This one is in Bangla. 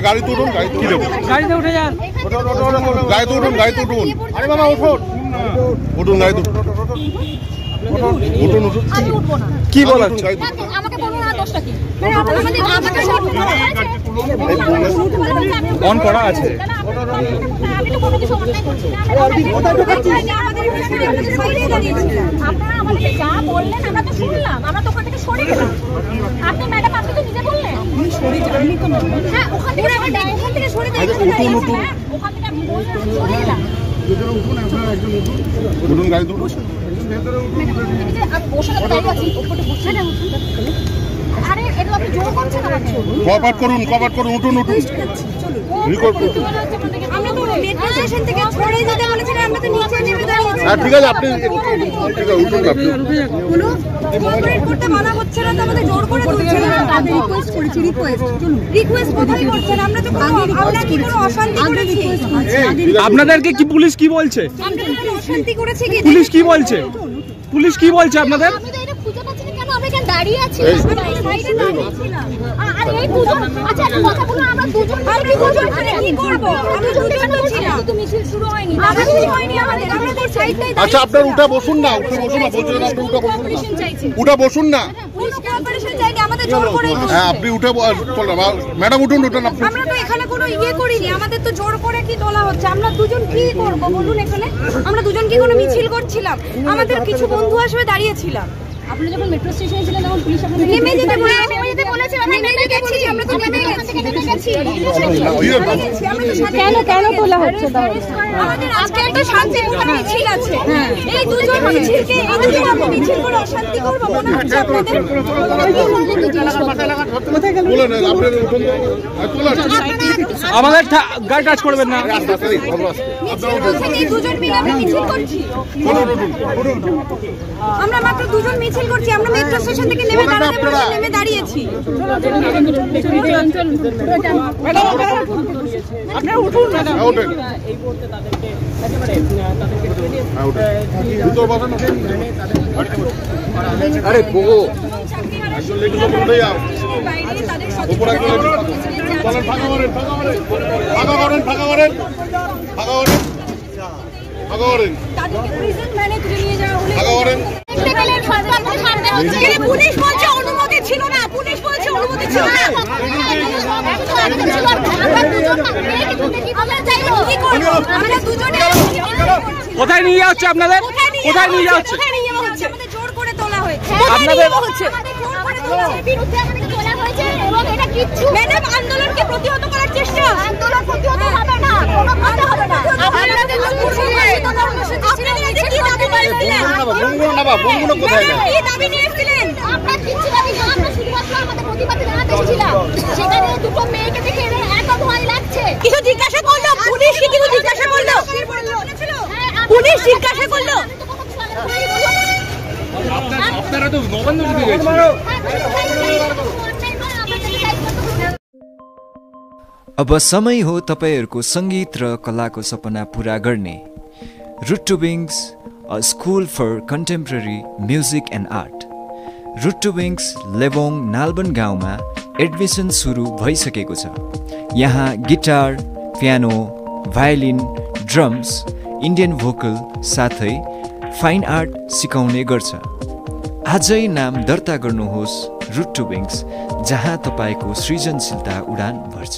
गाड़ी तो गाड़ी तो उठे यार गाड़ी तो अरे बाबा उठो उठুন গাড়ি তো উঠুন কি বল আমাকে বলুন না দোষটা কি মানে আমাদের অন করা আছে আমি তো কোনো কিছু অনলাইন করছি না কোথায় ঢোকাচ্ছি আমাদের সাইডে দাঁড়িয়েছিলাম আপনারা আমাদেরকে যা বললেন আমরা তো শুনলাম আমরা তো ওখান থেকে সরে গেলাম আপনি ম্যাডাম আপনি তো নিজে বললেন আমি সরে যাইনি তো হ্যাঁ ওখান থেকে আমরা ওখান থেকে সরে যাই ওখান থেকে আপনি বললেন সরে গেলাম উঠুন গাড়ি তো কভার করুন উঠুন ঠিক আছে আপনি আপনাদেরকে কি পুলিশ কি বলছে পুলিশ কি বলছে আপনাদের দাঁড়িয়ে আছে সাইডে দাঁড়িয়েছিলাম আর এই দুজন আচ্ছা একটা কথা বলুন আমরা দুজন কি করব আমরা দুজন ছিলাম তো মিছিল শুরু হয়নি আমাদের সাইডটাই আচ্ছা আপনারা উঠে বসুন না বলছিলেন আপনি উঠে বসুন না পুলিশ কোঅপারেশন চাই আমাদের জোর করে হ্যাঁ আপনি উঠে চলো ম্যাডাম উঠুন আপনি আমরা তো এখানে কোনো করিনি আমাদের তো জোর করে কি তোলা হচ্ছে আমরা দুজন কি করব বলুন এখানে আমরা দুজন কি কোনো মিছিল করছিলাম আমাদের কিছু বন্ধু আসবে দাঁড়িয়েছিলাম আপনি যখন মেট্রো স্টেশনে ছিলেন তখন পুলিশ আপনাদের নেমে যেতে বলেছে আমরা নেমে গেছি আমরা তো নেমে গেছি কেন তোলা হচ্ছে আমাদের আজকে একটা শান্তিপূর্ণ মিছিল আছে এই দুজন মিছিলকে আমরা মিছিল করে অশান্তি করব মনে হচ্ছে আপনাদের কোথায় গেল বলেন আপনারা উঠুন আমাদের গাড়ি টাচ করবেন না এই দুজন মিলে আমরা মিছিল করছি আমরা মাত্র দুজন মিছিল করছি আমরা মেট্রো স্টেশন থেকে নেমে দাঁড়িয়েছি আপনারা উঠুন এই মুহূর্তে তাদেরকে আরে বগো উঠে যাও পুলিশ বলছে অনুমতি ছিল না কোথায় নিয়ে যাচ্ছে আপনাদের কোথায় নিয়ে যাচ্ছে আমাদের জোর করে তোলা হয়েছে আপনাদের বিরুদ্ধে আমাদের তোলা হয়েছে এবং এটা কিচ্ছু ম্যাডাম আন্দোলনকে প্রতিহত করার চেষ্টা আন্দোলন প্রতিহত হবে না কোনো কথা হবে না আপনারা তো কর্মসূচি ছিলেন এই কি দাবি করেছিলেন বঙ্গুলো কোথায় যায় কি দাবি নিয়েছিলেন আমরা কিচ্ছু দাবি না আমরা শুধুমাত্র আমাদের প্রতিবাদ জানাতে এসেছিলাম সেখানে দুটো মেয়েকে দেখে একা ভয় লাগছে কিছু জিজ্ঞাসা করলো পুলিশ কি কিছু জিজ্ঞাসা করলো পুলিশ জিজ্ঞাসা করলো আপনারা তো নবান্ন দিতে গেছেন अब समय हो तपाईहरुको संगीत र कलाको सपना पूरा गर्ने root to wings a school for contemporary music and art root to wings Lebong Nalban गाउँमा एडमिसन सुरु भइसकेको छ। यहाँ guitar, piano, violin, drums, Indian vocal साथै फाइन आर्ट सिकाउने गर्छ। आजै नाम दर्ता गर्नुहोस् रुट टु विङ्स, जहाँ तपाईको सृजनशीलता उडान भर्छ।